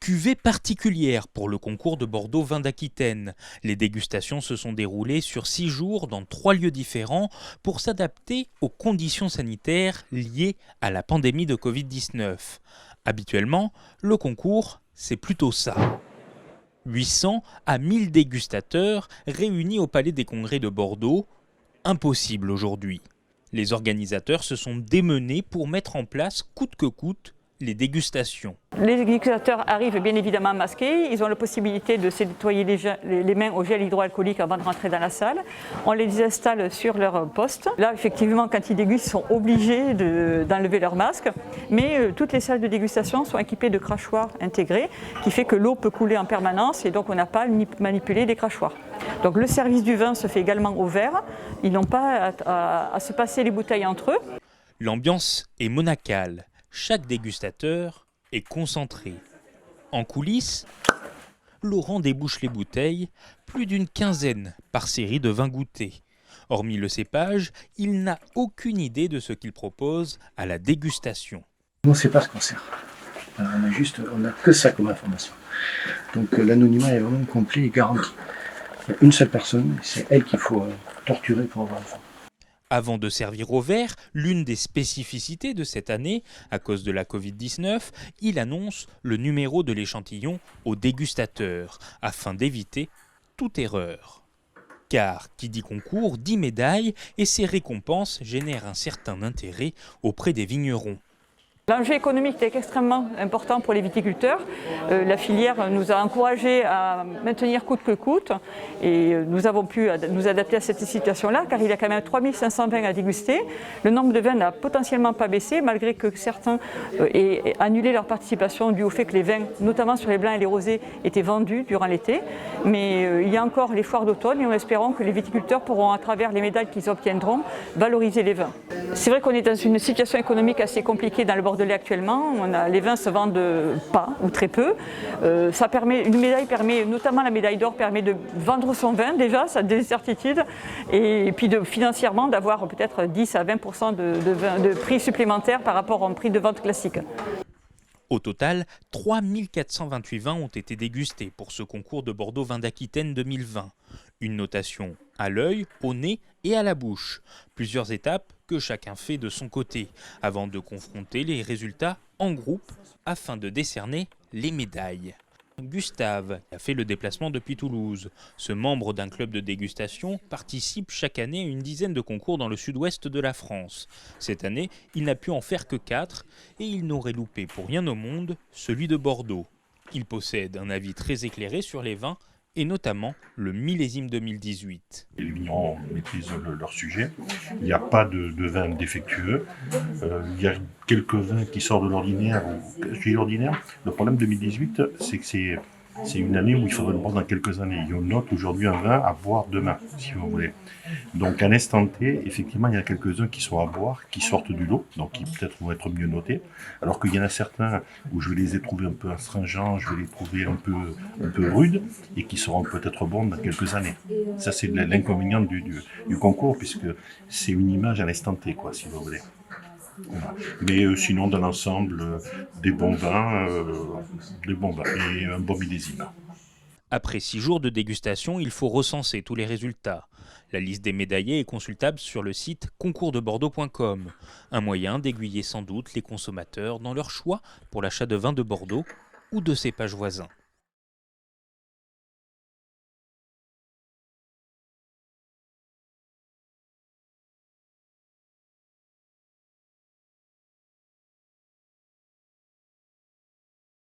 Cuvée particulière pour le concours de Bordeaux Vin d'Aquitaine. Les dégustations se sont déroulées sur 6 jours dans 3 lieux différents pour s'adapter aux conditions sanitaires liées à la pandémie de Covid-19. Habituellement, le concours, c'est plutôt ça. 800 à 1000 dégustateurs réunis au Palais des Congrès de Bordeaux. Impossible aujourd'hui. Les organisateurs se sont démenés pour mettre en place coûte que coûte les dégustations. Les dégustateurs arrivent bien évidemment masqués, ils ont la possibilité de se nettoyer les mains au gel hydroalcoolique avant de rentrer dans la salle. On les installe sur leur poste. Là, effectivement, quand ils dégustent, ils sont obligés d'enlever leur masque. Mais toutes les salles de dégustation sont équipées de crachoirs intégrés, qui fait que l'eau peut couler en permanence et donc on n'a pas à manipuler les crachoirs. Donc le service du vin se fait également au verre. Ils n'ont pas à se passer les bouteilles entre eux. L'ambiance est monacale. Chaque dégustateur est concentré. En coulisses, Laurent débouche les bouteilles, plus d'une quinzaine par série de vins goûtés. Hormis le cépage, il n'a aucune idée de ce qu'il propose à la dégustation. On ne sait pas ce qu'on sert. On n'a que ça comme information. Donc l'anonymat est vraiment complet et garanti. Il y a une seule personne, c'est elle qu'il faut torturer pour avoir le vin. Avant de servir au verre, l'une des spécificités de cette année, à cause de la Covid-19, il annonce le numéro de l'échantillon aux dégustateurs, afin d'éviter toute erreur. Car qui dit concours dit médaille et ces récompenses génèrent un certain intérêt auprès des vignerons. L'enjeu économique est extrêmement important pour les viticulteurs. La filière nous a encouragés à maintenir coûte que coûte et nous avons pu nous adapter à cette situation-là car il y a quand même 3500 vins à déguster. Le nombre de vins n'a potentiellement pas baissé malgré que certains aient annulé leur participation dû au fait que les vins, notamment sur les blancs et les rosés, étaient vendus durant l'été. Mais il y a encore les foires d'automne et nous espérons que les viticulteurs pourront, à travers les médailles qu'ils obtiendront, valoriser les vins. C'est vrai qu'on est dans une situation économique assez compliquée dans le Bordelais actuellement. Les vins se vendent pas ou très peu. Une médaille permet, notamment la médaille d'or, permet de vendre son vin déjà, ça a des certitudes, et puis financièrement d'avoir peut-être 10 à 20% de prix supplémentaires par rapport au prix de vente classique. Au total, 3428 vins ont été dégustés pour ce concours de Bordeaux Vin d'Aquitaine 2020. Une notation à l'œil, au nez et à la bouche. Plusieurs étapes que chacun fait de son côté, avant de confronter les résultats en groupe afin de décerner les médailles. Gustave a fait le déplacement depuis Toulouse. Ce membre d'un club de dégustation participe chaque année à une dizaine de concours dans le sud-ouest de la France. Cette année, il n'a pu en faire que 4 et il n'aurait loupé pour rien au monde celui de Bordeaux. Il possède un avis très éclairé sur les vins et notamment le millésime 2018. Les vignerons maîtrisent leur sujet. Il n'y a pas de vin défectueux. Il y a quelques vins qui sortent de l'ordinaire. Le problème 2018, c'est que c'est une année où il faudrait le boire dans quelques années. On note aujourd'hui un vin à boire demain, si vous voulez. Donc à l'instant T, effectivement, il y en a quelques-uns qui sont à boire, qui sortent du lot, donc qui peut-être vont être mieux notés. Alors qu'il y en a certains où je vais les trouver un peu astringents, je vais les trouver un peu rudes, et qui seront peut-être bons dans quelques années. Ça, c'est l'inconvénient du concours, puisque c'est une image à l'instant T, quoi, si vous voulez. Voilà. Mais sinon, dans l'ensemble, des bons vins et un bon millésime. Après 6 jours de dégustation, il faut recenser tous les résultats. La liste des médaillés est consultable sur le site concoursdebordeaux.com. Un moyen d'aiguiller sans doute les consommateurs dans leur choix pour l'achat de vins de Bordeaux ou de cépages voisins.